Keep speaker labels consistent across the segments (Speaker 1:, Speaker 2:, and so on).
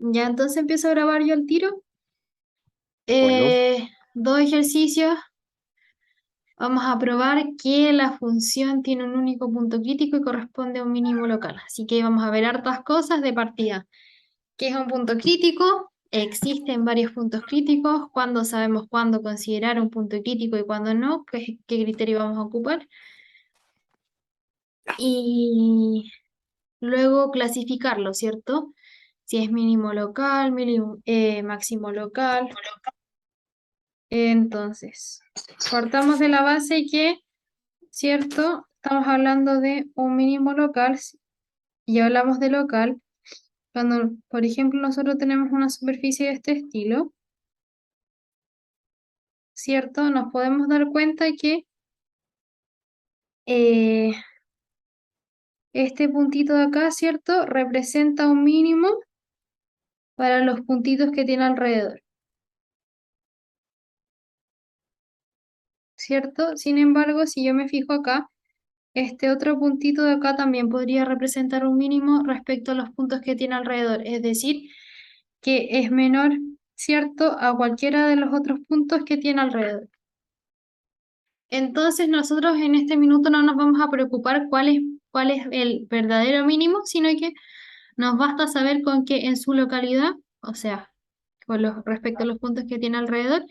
Speaker 1: Ya, entonces empiezo a grabar yo el tiro.
Speaker 2: Bueno,
Speaker 1: Dos ejercicios. Vamos a probar que la función tiene un único punto crítico y corresponde a un mínimo local. Así que vamos a ver hartas cosas de partida. ¿Qué es un punto crítico? Existen varios puntos críticos. ¿Cuándo sabemos cuándo considerar un punto crítico y cuándo no? ¿Qué criterio vamos a ocupar? Y luego clasificarlo, ¿cierto? Si es mínimo local, máximo local. Entonces, partamos de la base que, ¿cierto? Estamos hablando de un mínimo local y hablamos de local. Cuando, por ejemplo, nosotros tenemos una superficie de este estilo, ¿cierto? Nos podemos dar cuenta que eh, este puntito de acá, ¿cierto? Representa un mínimo para los puntitos que tiene alrededor, ¿cierto? Sin embargo, si yo me fijo acá, este otro puntito de acá también podría representar un mínimo respecto a los puntos que tiene alrededor, es decir, que es menor, ¿cierto?, a cualquiera de los otros puntos que tiene alrededor. Entonces nosotros en este minuto no nos vamos a preocupar cuál es el verdadero mínimo, sino que nos basta saber con que en su localidad, o sea, respecto a los puntos que tiene alrededor,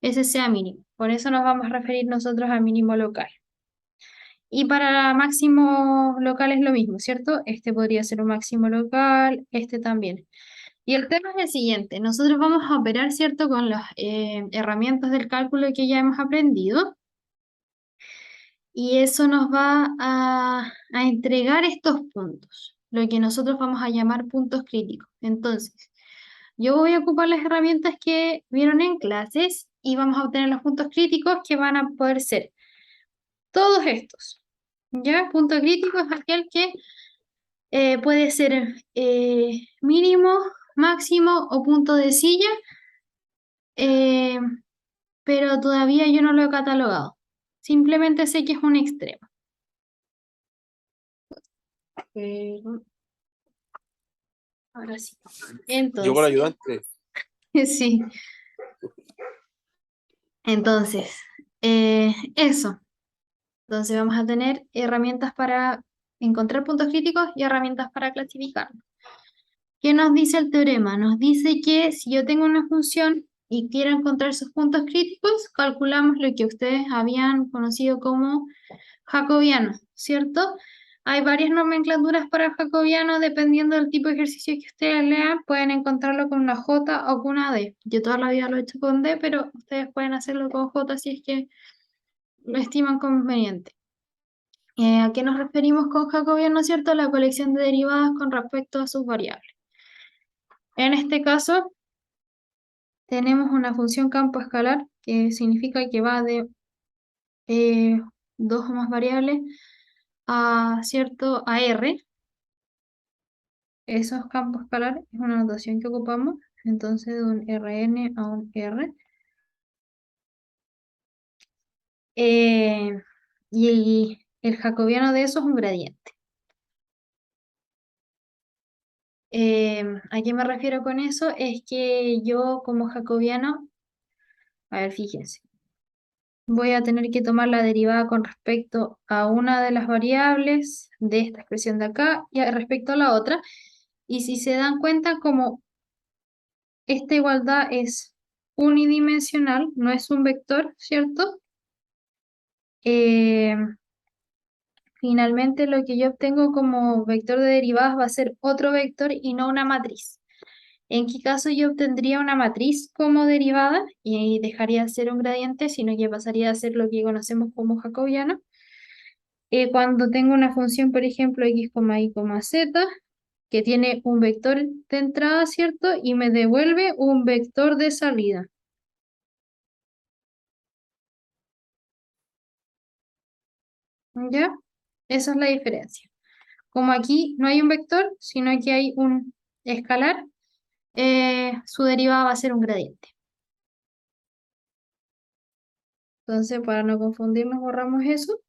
Speaker 1: ese sea mínimo. Por eso nos vamos a referir nosotros al mínimo local. Y para máximo local es lo mismo, ¿cierto? Este podría ser un máximo local, este también. Y el tema es el siguiente, nosotros vamos a operar, ¿cierto?, con las herramientas del cálculo que ya hemos aprendido y eso nos va a entregar estos puntos, lo que nosotros vamos a llamar puntos críticos. Entonces, yo voy a ocupar las herramientas que vieron en clases y vamos a obtener los puntos críticos que van a poder ser todos estos. ¿Ya? Punto crítico es aquel que puede ser mínimo, máximo o punto de silla, eh, pero todavía yo no lo he catalogado. Simplemente sé que es un extremo. Pero, ahora sí.
Speaker 2: llegó el
Speaker 1: Entonces,
Speaker 2: ayudante.
Speaker 1: sí. Entonces, eso. Entonces vamos a tener herramientas para encontrar puntos críticos y herramientas para clasificar. ¿Qué nos dice el teorema? Nos dice que si yo tengo una función y quiero encontrar sus puntos críticos, calculamos lo que ustedes habían conocido como jacobiano, ¿cierto? Hay varias nomenclaturas para jacobiano, dependiendo del tipo de ejercicio que ustedes lean, pueden encontrarlo con una J o con una D. Yo toda la vida lo he hecho con D, pero ustedes pueden hacerlo con J si es que lo estiman conveniente. ¿A qué nos referimos con jacobiano, cierto? La colección de derivadas con respecto a sus variables. En este caso, tenemos una función campo escalar, que significa que va de eh, dos o más variables a, ¿cierto?, a R. Esos campos escalares es una notación que ocupamos, entonces de un Rn a un R. Eh, y el jacobiano de eso es un gradiente. ¿A qué me refiero con eso? Es que yo como jacobiano, a ver, fíjense, voy a tener que tomar la derivada con respecto a una de las variables de esta expresión de acá y respecto a la otra. Y si se dan cuenta, como esta igualdad es unidimensional, no es un vector, ¿cierto? Eh, Finalmente lo que yo obtengo como vector de derivadas va a ser otro vector y no una matriz. ¿En qué caso yo obtendría una matriz como derivada y dejaría de ser un gradiente, sino que pasaría a ser lo que conocemos como jacobiano? Cuando tengo una función, por ejemplo, x, y, z, que tiene un vector de entrada, ¿cierto? Y me devuelve un vector de salida. ¿Ya? Esa es la diferencia. Como aquí no hay un vector, sino que hay un escalar, su derivada va a ser un gradiente. Entonces, para no confundirnos, borramos eso.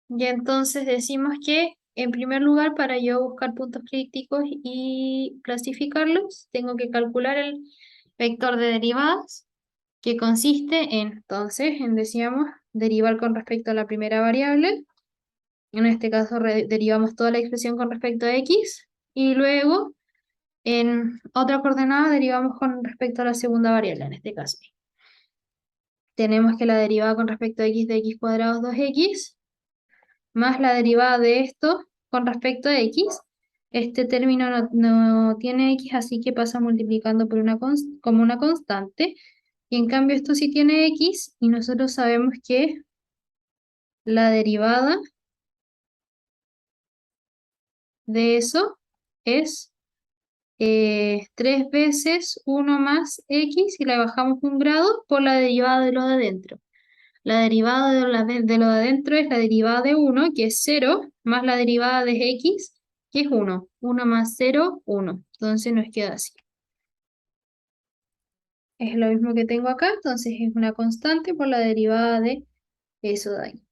Speaker 1: Y entonces decimos que en primer lugar, para yo buscar puntos críticos y clasificarlos, tengo que calcular el vector de derivadas, que consiste en, entonces, decíamos, derivar con respecto a la primera variable. En este caso, derivamos toda la expresión con respecto a x, y luego, en otra coordenada, derivamos con respecto a la segunda variable, en este caso. Tenemos que la derivada con respecto a x de x cuadrado es 2x, más la derivada de esto con respecto a x. Este término no tiene x, así que pasa multiplicando por como una constante. Y en cambio esto sí tiene x, y nosotros sabemos que la derivada de eso es 3 veces 1 más x, y la bajamos un grado por la derivada de lo de adentro. La derivada de lo de adentro es la derivada de 1, que es 0, más la derivada de x, que es 1. 1 más 0, 1. Entonces nos queda así. Es lo mismo que tengo acá, entonces es una constante por la derivada de eso de ahí.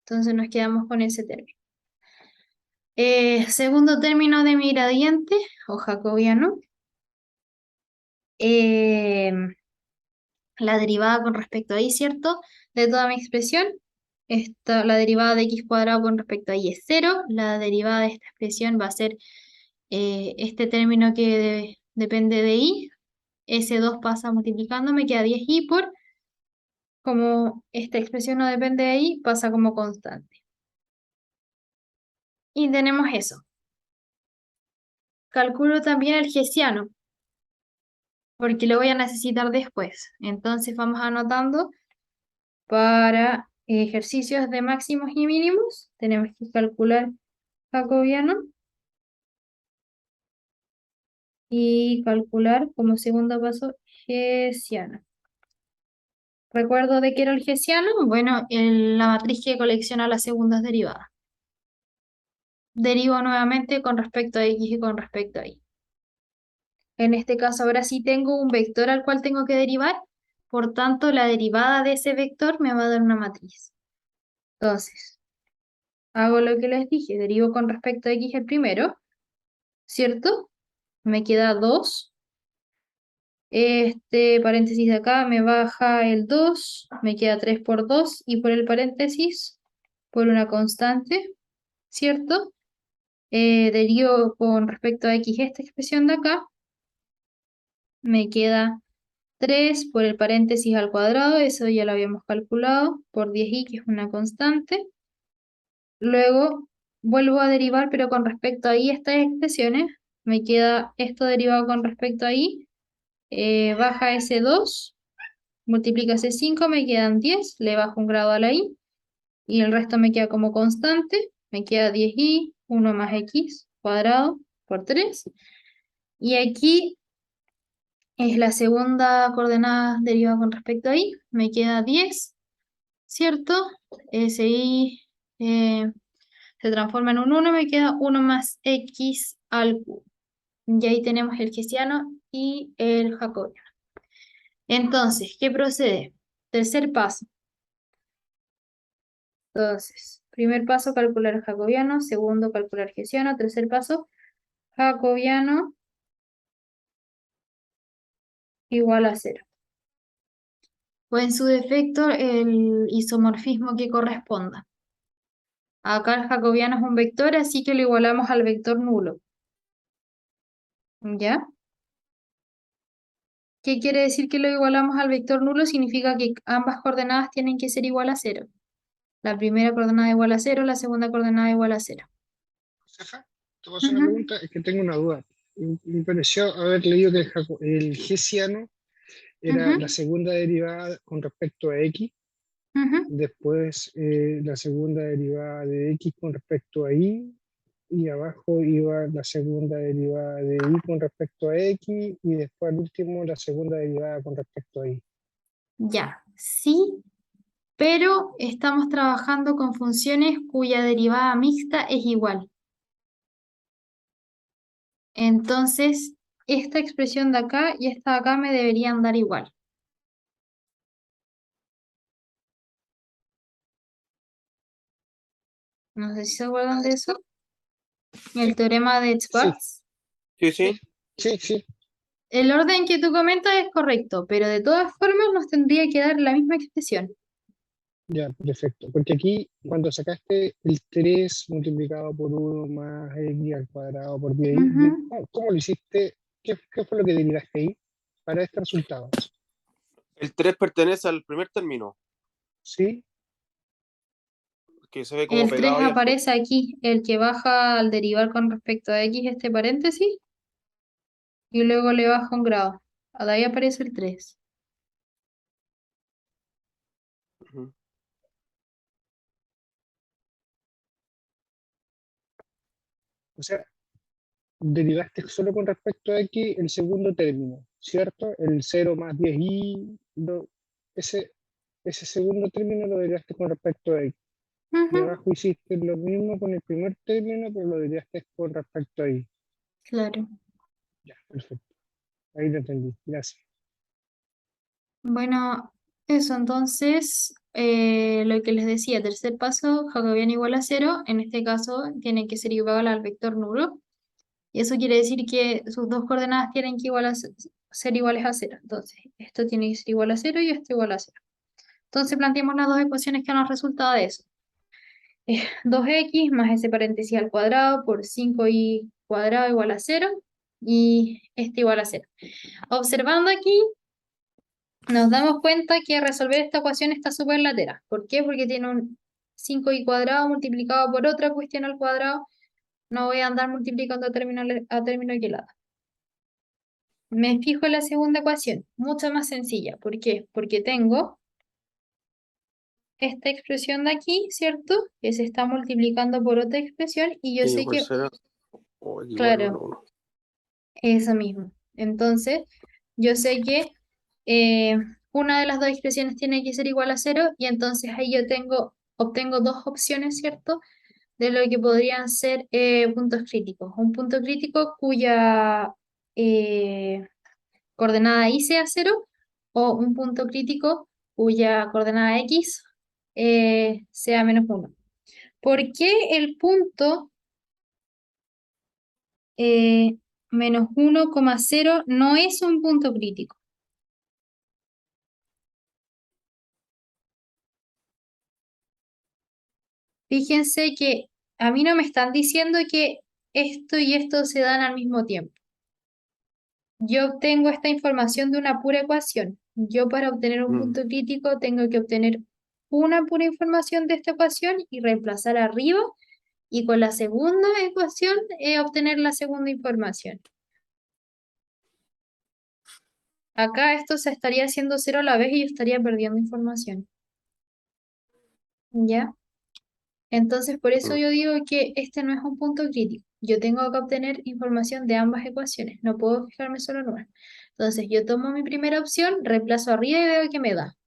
Speaker 1: Entonces nos quedamos con ese término. Segundo término de mi gradiente, o jacobiano. La derivada con respecto a y, ¿cierto? De toda mi expresión. La derivada de x cuadrado con respecto a y es 0. La derivada de esta expresión va a ser este término que depende de y. Ese 2 pasa multiplicando, me queda 10y por, como esta expresión no depende de y, pasa como constante. Y tenemos eso. Calculo también el hessiano, porque lo voy a necesitar después. Entonces vamos anotando para ejercicios de máximos y mínimos. Tenemos que calcular jacobiano y calcular como segundo paso hessiano. ¿Recuerdo de qué era el hessiano? Bueno, la matriz que colecciona las segundas derivadas. Derivo nuevamente con respecto a x y con respecto a y. En este caso ahora sí tengo un vector al cual tengo que derivar, por tanto la derivada de ese vector me va a dar una matriz. Entonces, hago lo que les dije, derivo con respecto a x el primero, ¿cierto? Me queda 2. Este paréntesis de acá me baja el 2, me queda 3 por 2, y por el paréntesis, por una constante, ¿cierto? Derivo con respecto a x esta expresión de acá, me queda 3 por el paréntesis al cuadrado, eso ya lo habíamos calculado, por 10y, que es una constante. Luego vuelvo a derivar, pero con respecto a y estas expresiones, me queda esto derivado con respecto a y, baja ese 2, multiplica ese 5, me quedan 10, le bajo un grado a la y, y el resto me queda como constante, me queda 10y, 1 más x cuadrado por 3, y aquí es la segunda coordenada derivada con respecto a y, me queda 10, ¿cierto? Ese y se transforma en un 1, me queda 1 más x al cubo. Y ahí tenemos el hessiano y el jacobiano. Entonces, ¿qué procede? Tercer paso. Entonces, primer paso, calcular jacobiano. Segundo, calcular hessiano. Tercer paso, jacobiano igual a 0. O en su defecto, el isomorfismo que corresponda. Acá el jacobiano es un vector, así que lo igualamos al vector nulo. ¿Ya? ¿Qué quiere decir que lo igualamos al vector nulo? Significa que ambas coordenadas tienen que ser igual a 0. La primera coordenada igual a 0, la segunda coordenada igual a 0.
Speaker 3: Josefa, te puedo hacer una pregunta, es que tengo una duda. Me pareció haber leído que el hessiano era la segunda derivada con respecto a x, después la segunda derivada de x con respecto a y, y abajo iba la segunda derivada de y con respecto a x, y después al último la segunda derivada con respecto a y.
Speaker 1: Ya, sí, pero estamos trabajando con funciones cuya derivada mixta es igual. Entonces, esta expresión de acá y esta de acá me deberían dar igual. No sé si se acuerdan de eso. El teorema de Schwarz.
Speaker 2: Sí, sí.
Speaker 3: Sí.
Speaker 1: El orden que tú comentas es correcto, pero de todas formas nos tendría que dar la misma expresión.
Speaker 3: Ya, perfecto. Porque aquí, cuando sacaste el 3 multiplicado por 1 más x al cuadrado por 10, ¿cómo lo hiciste? ¿Qué fue lo que derivaste ahí para este resultado?
Speaker 2: El 3 pertenece al primer término,
Speaker 3: ¿Sí?
Speaker 2: que se ve como
Speaker 1: El 3
Speaker 2: pegado ahí al fondo.
Speaker 1: aparece aquí, el que baja al derivar con respecto a x este paréntesis, y luego le baja un grado. De ahí aparece el 3.
Speaker 2: Ujú.
Speaker 3: O sea, derivaste solo con respecto a x el segundo término, ¿cierto? El 0 más 10y, ese segundo término lo derivaste con respecto a x. Y abajo hiciste lo mismo con el primer término, pero lo derivaste con respecto a y.
Speaker 1: Claro.
Speaker 3: Ya, perfecto. Ahí lo entendí. Gracias.
Speaker 1: Bueno, eso entonces, lo que les decía, tercer paso, jacobiano igual a 0, en este caso tiene que ser igual al vector nulo, y eso quiere decir que sus dos coordenadas tienen que ser iguales a 0. Entonces, esto tiene que ser igual a 0 y esto igual a 0. Entonces, planteamos las dos ecuaciones que nos resultado de eso. 2x más ese paréntesis al cuadrado por 5y cuadrado igual a 0, y este igual a 0. Observando aquí, nos damos cuenta que resolver esta ecuación está súper latera. ¿Por qué? Porque tiene un 5y cuadrado multiplicado por otra cuestión al cuadrado. No voy a andar multiplicando a término que lata. Me fijo en la segunda ecuación, mucho más sencilla. ¿Por qué? Porque tengo esta expresión de aquí, ¿cierto? Que se está multiplicando por otra expresión y yo
Speaker 2: Y
Speaker 1: sé
Speaker 2: por
Speaker 1: que,
Speaker 2: ser o igual
Speaker 1: claro,
Speaker 2: 1, 1.
Speaker 1: eso mismo. Entonces, yo sé que eh, una de las dos expresiones tiene que ser igual a 0 y entonces ahí obtengo dos opciones, ¿cierto? De lo que podrían ser puntos críticos. Un punto crítico cuya coordenada y sea 0 o un punto crítico cuya coordenada x sea -1. ¿Por qué el punto -1,0 no es un punto crítico? Fíjense que a mí no me están diciendo que esto y esto se dan al mismo tiempo. Yo obtengo esta información de una pura ecuación. Yo para obtener un punto crítico tengo que obtener una pura información de esta ecuación y reemplazar arriba y con la segunda ecuación obtener la segunda información. Acá esto se estaría haciendo 0 a la vez y yo estaría perdiendo información. ¿Ya? Entonces, por eso yo digo que este no es un punto crítico. Yo tengo que obtener información de ambas ecuaciones. No puedo fijarme solo en una. Entonces, yo tomo mi primera opción, reemplazo arriba y veo que me da.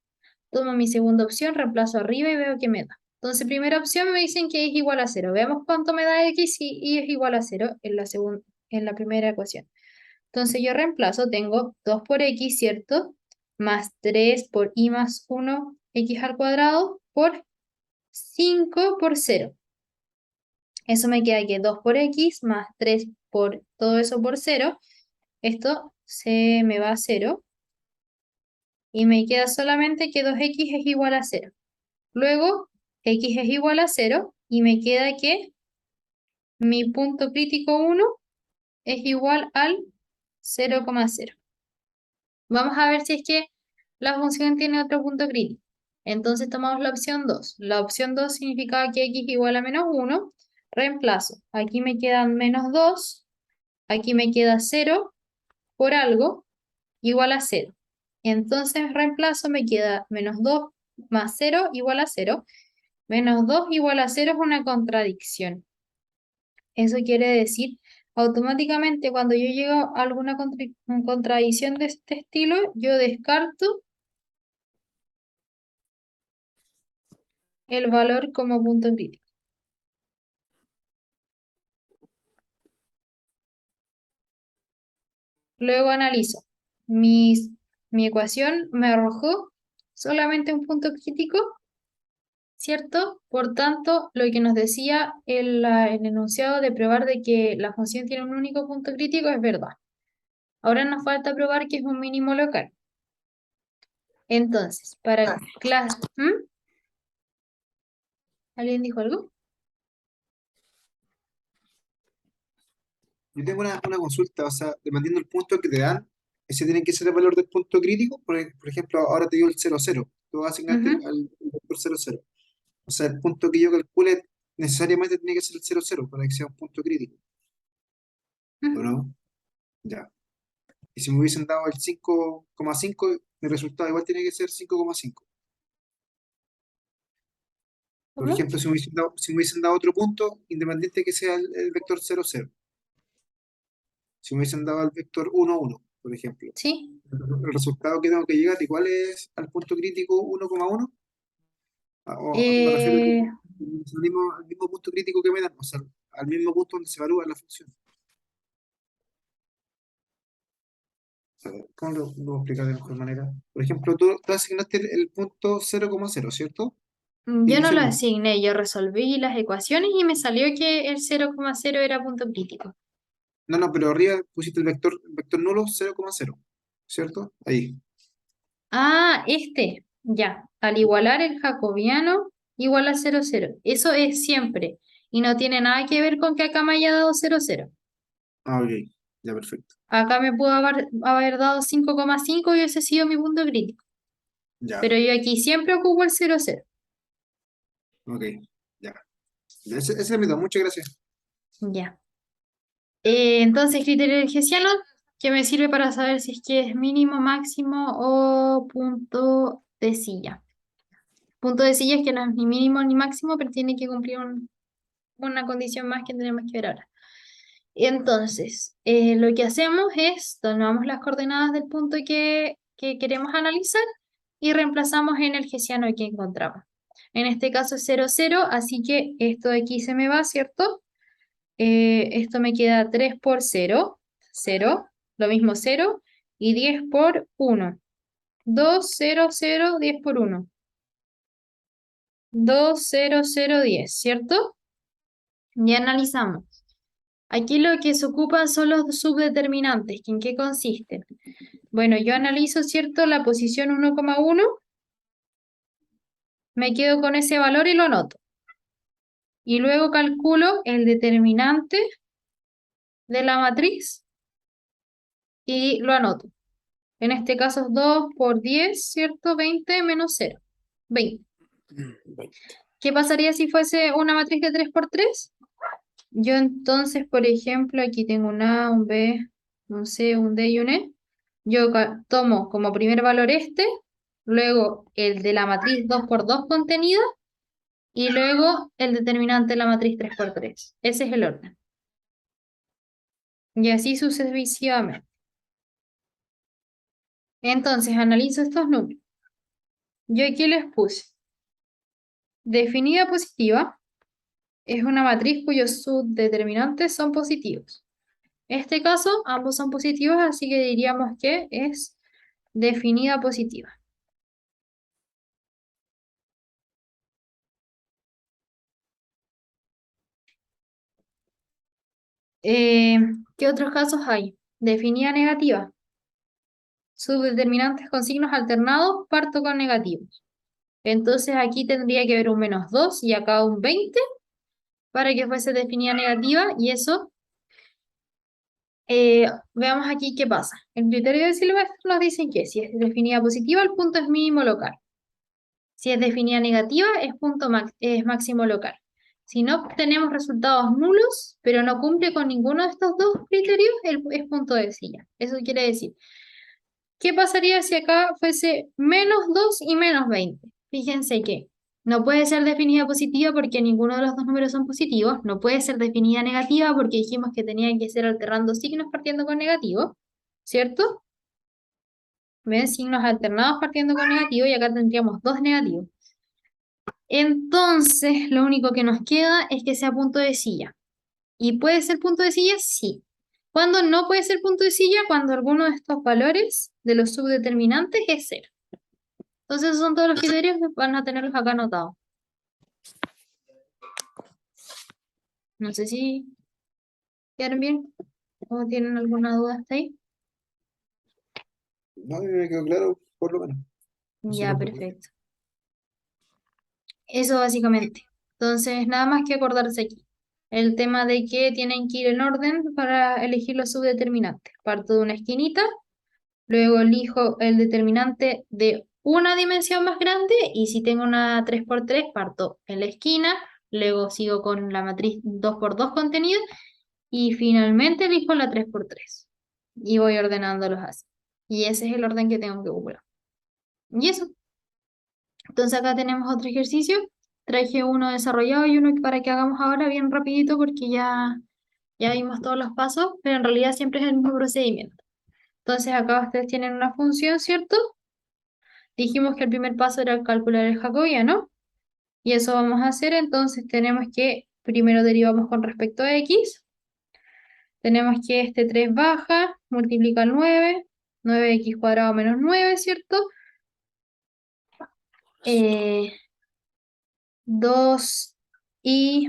Speaker 1: Tomo mi segunda opción, reemplazo arriba y veo que me da. Entonces, primera opción me dicen que es igual a 0. Veamos cuánto me da x y es igual a 0 en la primera ecuación. Entonces, yo reemplazo, tengo 2 por x, ¿cierto? Más 3 por y más 1, x al cuadrado, por 5 por 0. Eso me queda que 2 por x más 3 por todo eso por 0. Esto se me va a 0. Y me queda solamente que 2x es igual a 0. Luego, x es igual a 0 y me queda que mi punto crítico 1 es igual al 0,0. Vamos a ver si es que la función tiene otro punto crítico. Entonces tomamos la opción 2. La opción 2 significaba que x igual a -1. Reemplazo. Aquí me quedan -2. Aquí me queda 0 por algo igual a 0. Entonces reemplazo, me queda -2 más 0 igual a 0. -2 igual a 0 es una contradicción. Eso quiere decir, automáticamente cuando yo llego a alguna contradicción de este estilo, yo descarto el valor como punto crítico. Luego analizo. Mi ecuación me arrojó solamente un punto crítico ¿cierto? Por tanto, lo que nos decía el enunciado de probar de que la función tiene un único punto crítico es verdad. Ahora nos falta probar que es un mínimo local. Entonces, para clase... ¿Alguien dijo algo?
Speaker 4: Yo tengo una consulta, o sea, dependiendo del punto que te dan, ese tiene que ser el valor del punto crítico. Por ejemplo, ahora te dio el 0,0. Tú asignaste
Speaker 1: Ujú.
Speaker 4: al vector 0,0. O sea, el punto que yo calcule necesariamente tiene que ser el 0,0 para que sea un punto crítico, ¿o
Speaker 1: Ujú.
Speaker 4: no? Ya. Y si me hubiesen dado el 5,5, mi resultado igual tiene que ser 5,5. Por
Speaker 1: ¿Cómo?
Speaker 4: ejemplo, si me hubiesen dado otro punto, independiente que sea el vector 0,0. Si me hubiesen dado el vector 1,1, por ejemplo.
Speaker 1: Sí.
Speaker 4: El resultado que tengo que llegar igual es al punto crítico 1,1. O me refiero
Speaker 1: Eh,
Speaker 4: al mismo punto crítico que me dan, o sea, al mismo punto donde se evalúa la función. O sea, ¿cómo lo puedo explicar de mejor manera? Por ejemplo, tú asignaste el punto 0,0, ¿cierto? Y
Speaker 1: yo no
Speaker 4: dice
Speaker 1: lo
Speaker 4: 1.
Speaker 1: asigné, yo resolví las ecuaciones y me salió que el 0,0 era punto crítico.
Speaker 4: No, no, pero arriba pusiste el vector nulo 0,0, ¿cierto? Ahí.
Speaker 1: Ah, ya. Al igualar el jacobiano igual a 0,0. Eso es siempre. Y no tiene nada que ver con que acá me haya dado 0,0.
Speaker 4: Ah, ok, ya perfecto.
Speaker 1: Acá me pudo haber dado 5,5 y ese ha sido mi punto crítico.
Speaker 4: Ya,
Speaker 1: Pero yo aquí siempre ocupo el 0,0.
Speaker 4: ok, ya. Ese es mi duda, muchas gracias.
Speaker 1: Ya. Entonces, criterio del hessiano, que me sirve para saber si es que es mínimo, máximo o punto de silla. Punto de silla es que no es ni mínimo ni máximo, pero tiene que cumplir una condición más que tenemos que ver ahora. Entonces, lo que hacemos es tomamos las coordenadas del punto que queremos analizar y reemplazamos en el hessiano que encontramos. En este caso es 0,0, así que esto de aquí se me va, ¿cierto? Esto me queda 3 por 0, 0, lo mismo 0, y 10 por 1. 2, 0, 0, 10 por 1. 2, 0, 0, 10, ¿cierto? Y analizamos. Aquí lo que se ocupan son los subdeterminantes, que ¿en qué consisten? Bueno, yo analizo, ¿cierto? La posición 1,1, me quedo con ese valor y lo anoto. Y luego calculo el determinante de la matriz y lo anoto. En este caso es 2 por 10, ¿cierto? 20 menos 0. 20. ¿Qué pasaría si fuese una matriz de 3 por 3? Yo entonces, por ejemplo, aquí tengo un A, un B, un C, un D y un E. Yo tomo como primer valor luego el de la matriz 2 por 2 contenida y luego el determinante de la matriz 3 por 3. Ese es el orden. Y así sucesivamente. Entonces, analizo estos números. Yo aquí les puse definida positiva. Es una matriz cuyos subdeterminantes son positivos. En este caso, ambos son positivos, así que diríamos que es definida positiva. ¿Qué otros casos hay? Definida negativa. Subdeterminantes con signos alternados, parto con negativos. Entonces aquí tendría que haber un menos 2 y acá un 20 para que fuese definida negativa y eso, veamos aquí qué pasa. El criterio de Silvestre nos dice que si es definida positiva, el punto es mínimo local. Si es definida negativa, es máximo local. Si no obtenemos resultados nulos, pero no cumple con ninguno de estos dos criterios, es punto de silla. Eso quiere decir, ¿qué pasaría si acá fuese menos 2 y menos 20? Fíjense que no puede ser definida positiva porque ninguno de los dos números son positivos. No puede ser definida negativa porque dijimos que tenían que ser alternando signos partiendo con negativo, ¿cierto? ¿Ven? Signos alternados partiendo con negativo y acá tendríamos dos negativos. Entonces, lo único que nos queda es que sea punto de silla. ¿Y puede ser punto de silla? Sí. ¿Cuándo no puede ser punto de silla? Cuando alguno de estos valores de los subdeterminantes es 0. Entonces, esos son todos los criterios que van a tenerlos acá anotados. No sé si quedaron bien o tienen alguna duda hasta ahí.
Speaker 4: No, me quedó claro, por lo menos. Eso
Speaker 1: Ya,
Speaker 4: lo puedo.
Speaker 1: perfecto. Eso básicamente. Entonces, nada más que acordarse aquí. El tema de que tienen que ir en orden para elegir los subdeterminantes. Parto de una esquinita, luego elijo el determinante de una dimensión más grande y si tengo una 3x3 parto en la esquina, luego sigo con la matriz 2x2 contenido y finalmente elijo la 3x3 y voy ordenándolos así. Y ese es el orden que tengo que ocupar. Y eso. Entonces acá tenemos otro ejercicio. Traje uno desarrollado y uno para que hagamos ahora bien rapidito porque ya vimos todos los pasos, pero en realidad siempre es el mismo procedimiento. Entonces acá ustedes tienen una función, ¿cierto? Dijimos que el primer paso era calcular el jacobiano y eso vamos a hacer. Entonces tenemos que primero derivamos con respecto a x. Tenemos que este 3 baja, multiplica el 9, 9x cuadrado menos 9, ¿cierto? 2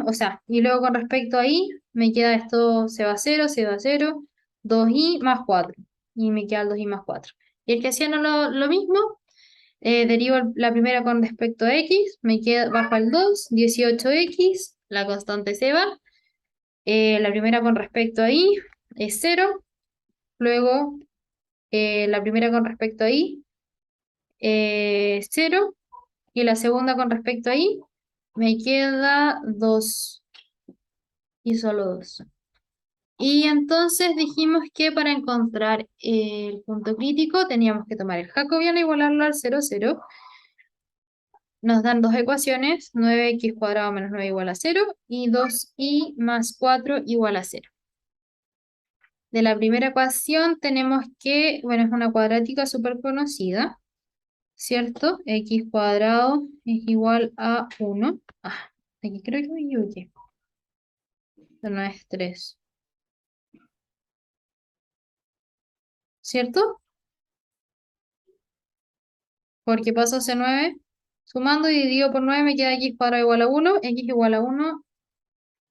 Speaker 1: o sea, y luego con respecto a i, me queda esto, se va a 0, 2i más 4, y me queda el 2i más 4. Y el que hacía no lo mismo, derivo la primera con respecto a x, me queda bajo el 2, 18x, la constante se va, la primera con respecto a i es 0, luego la primera con respecto a i 0, y la segunda con respecto a i me queda 2 y solo 2. Y entonces dijimos que para encontrar el punto crítico teníamos que tomar el jacobiano e igualarlo al 0, 0. Nos dan dos ecuaciones, 9x cuadrado menos 9 igual a 0 y 2i más 4 igual a 0. De la primera ecuación tenemos que, bueno, es una cuadrática súper conocida, ¿cierto? X cuadrado es igual a 1. Ah, aquí creo que me equivoqué. Esto no es 3. ¿Cierto? Porque paso ese 9, sumando y dividido por 9 me queda x cuadrado igual a 1, x igual a 1,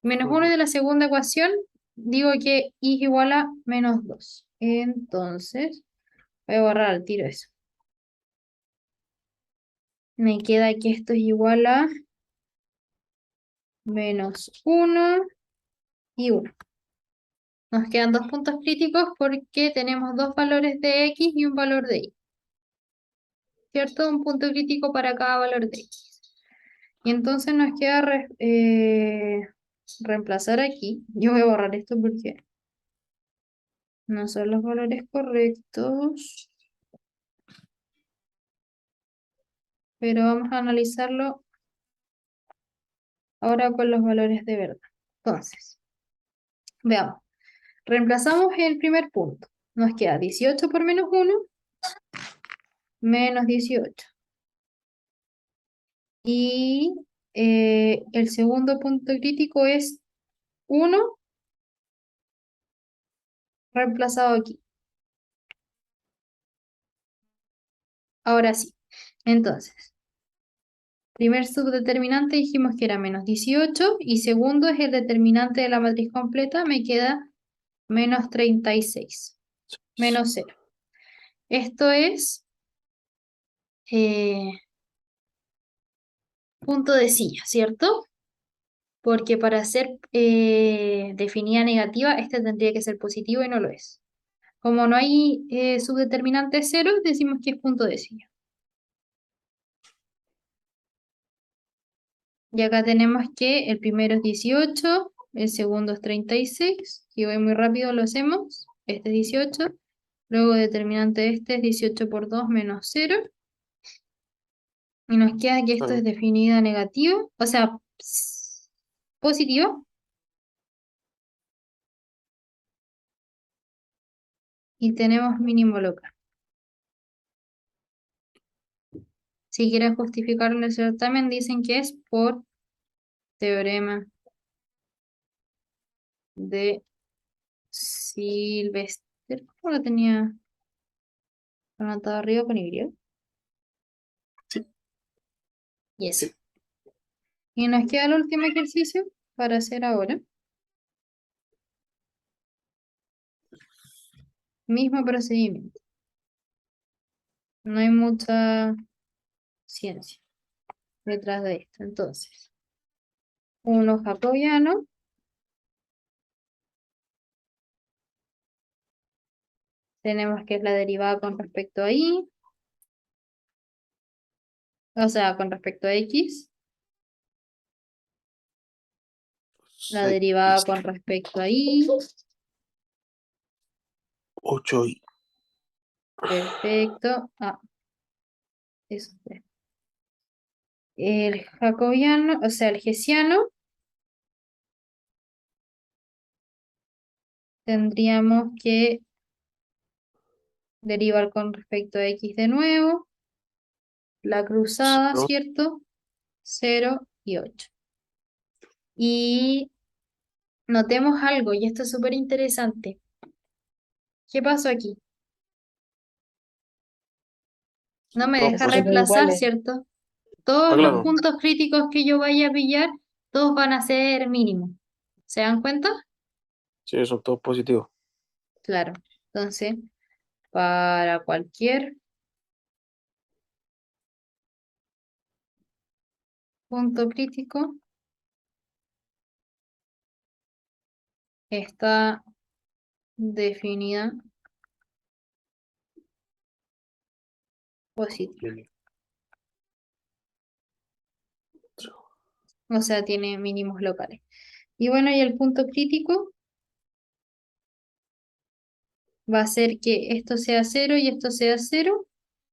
Speaker 1: menos 1 de la segunda ecuación, digo que y es igual a menos 2. Entonces, voy a borrar al tiro eso. Me queda que esto es igual a menos 1 y 1. Nos quedan dos puntos críticos porque tenemos dos valores de x y un valor de y. ¿Cierto? Un punto crítico para cada valor de x. Y entonces nos queda reemplazar aquí. Yo voy a borrar esto porque no son los valores correctos. Pero vamos a analizarlo ahora con los valores de verdad. Entonces, veamos. Reemplazamos el primer punto. Nos queda 18 por menos 1, menos 18. Y el segundo punto crítico es 1 reemplazado aquí. Ahora sí. Entonces, primer subdeterminante dijimos que era menos 18 y segundo es el determinante de la matriz completa, me queda menos 36, menos 0. Esto es punto de silla, ¿cierto? Porque para ser definida negativa, este tendría que ser positivo y no lo es. Como no hay subdeterminante 0, decimos que es punto de silla. Y acá tenemos que el primero es 18, el segundo es 36, si voy muy rápido lo hacemos, este es 18, luego determinante de este es 18 por 2 menos 0, y nos queda que esto es definida negativo, o sea, positivo, y tenemos mínimo local. Si quieren justificarlo en el certamen, dicen que es por teorema de Sylvester. ¿Cómo lo tenía anotado arriba con Y?
Speaker 2: Sí.
Speaker 1: Y eso. Y nos queda el último ejercicio para hacer ahora. Mismo procedimiento. No hay mucha ciencia detrás de esto. Entonces, 1 jacobiano tenemos que es la derivada con respecto a y, o sea, con respecto a x, la derivada con respecto a y,
Speaker 2: 8y.
Speaker 1: perfecto. Eso fue. El jacobiano, o sea, el hessiano, tendríamos que derivar con respecto a x de nuevo, la cruzada,
Speaker 2: 0.
Speaker 1: ¿cierto? 0 y 8. Y notemos algo, y esto es súper interesante. ¿Qué pasó aquí? No me
Speaker 2: Todos
Speaker 1: deja
Speaker 2: positivos.
Speaker 1: reemplazar,
Speaker 5: iguales.
Speaker 1: ¿cierto? Todos los
Speaker 2: Claro.
Speaker 1: puntos críticos que yo vaya a pillar, todos van a ser mínimos. ¿Se dan cuenta?
Speaker 2: Sí, son todos positivos.
Speaker 1: Claro. Entonces, para cualquier punto crítico, está definida positiva. O sea, tiene mínimos locales. Y bueno, y el punto crítico va a ser que esto sea 0 y esto sea 0.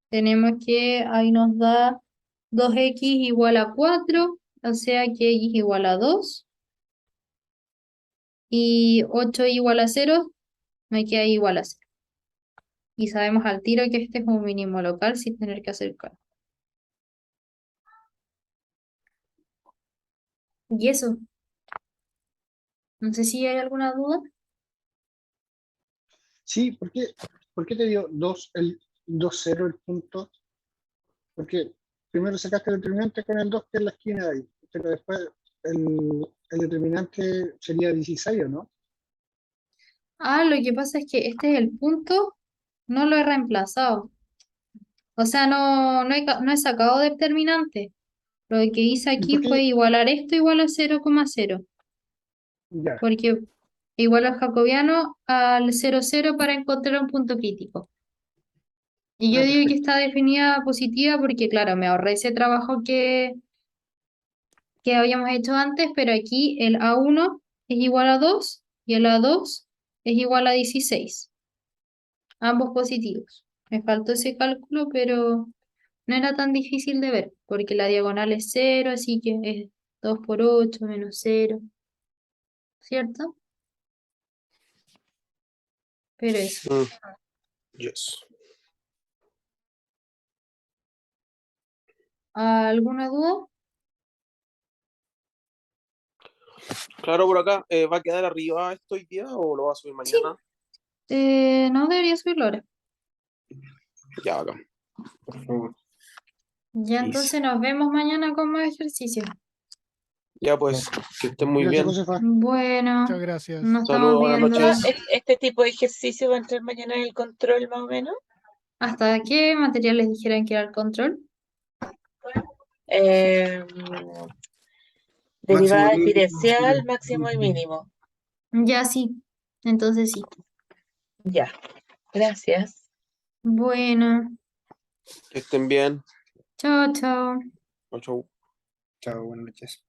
Speaker 1: Tenemos que ahí nos da 2x igual a 4, o sea que x igual a 2. Y 8 igual a 0, me queda igual a 0. Y sabemos al tiro que este es un mínimo local sin tener que hacer cálculo. Y eso, no sé si hay alguna duda.
Speaker 3: Sí, por qué te dio 2-0 el punto? Porque primero sacaste el determinante con el 2 que es la esquina de ahí, pero después el determinante sería 16, ¿o no?
Speaker 1: Lo que pasa es que este es el punto, no lo he reemplazado. O sea, no he sacado determinante. Lo que hice
Speaker 3: ¿Y por
Speaker 1: aquí fue
Speaker 3: qué?
Speaker 1: igualar esto igual a 0,0.
Speaker 3: Ya,
Speaker 1: Porque igual al jacobiano al 0,0 para encontrar un punto crítico. Y yo digo que
Speaker 3: perfecto.
Speaker 1: está definida positiva porque, claro, me ahorré ese trabajo que habíamos hecho antes, pero aquí el A1 es igual a 2 y el A2 es igual a 16. Ambos positivos. Me faltó ese cálculo, pero no era tan difícil de ver, porque la diagonal es 0, así que es 2 por 8 menos 0, ¿cierto? Pero eso.
Speaker 2: Yes.
Speaker 1: ¿Alguna duda?
Speaker 2: Claro, por acá, ¿va a quedar arriba esto hoy día o lo va a subir
Speaker 1: Sí.
Speaker 2: mañana?
Speaker 1: No debería subirlo ahora.
Speaker 2: Ya, acá.
Speaker 4: Por favor.
Speaker 1: Ya
Speaker 2: Listo.
Speaker 1: entonces nos vemos mañana con más ejercicio.
Speaker 2: Ya, pues, que estén muy
Speaker 3: Gracias,
Speaker 2: bien.
Speaker 3: Josefa.
Speaker 1: Bueno,
Speaker 3: Muchas gracias.
Speaker 1: nos estamos
Speaker 2: Saludos, buenas
Speaker 1: viendo.
Speaker 2: noches.
Speaker 5: Este tipo de ejercicio va a entrar mañana en el control más o menos.
Speaker 1: ¿Hasta qué materiales dijeran que era el control?
Speaker 5: Eh,
Speaker 4: Máximo
Speaker 5: derivada
Speaker 4: mínimo,
Speaker 5: diferencial, máximo y mínimo.
Speaker 1: Ya sí, entonces sí.
Speaker 5: Ya, gracias.
Speaker 1: Bueno,
Speaker 2: Que estén bien.
Speaker 1: chao, chao.
Speaker 2: Chau, chau.
Speaker 4: Chao, buenas noches.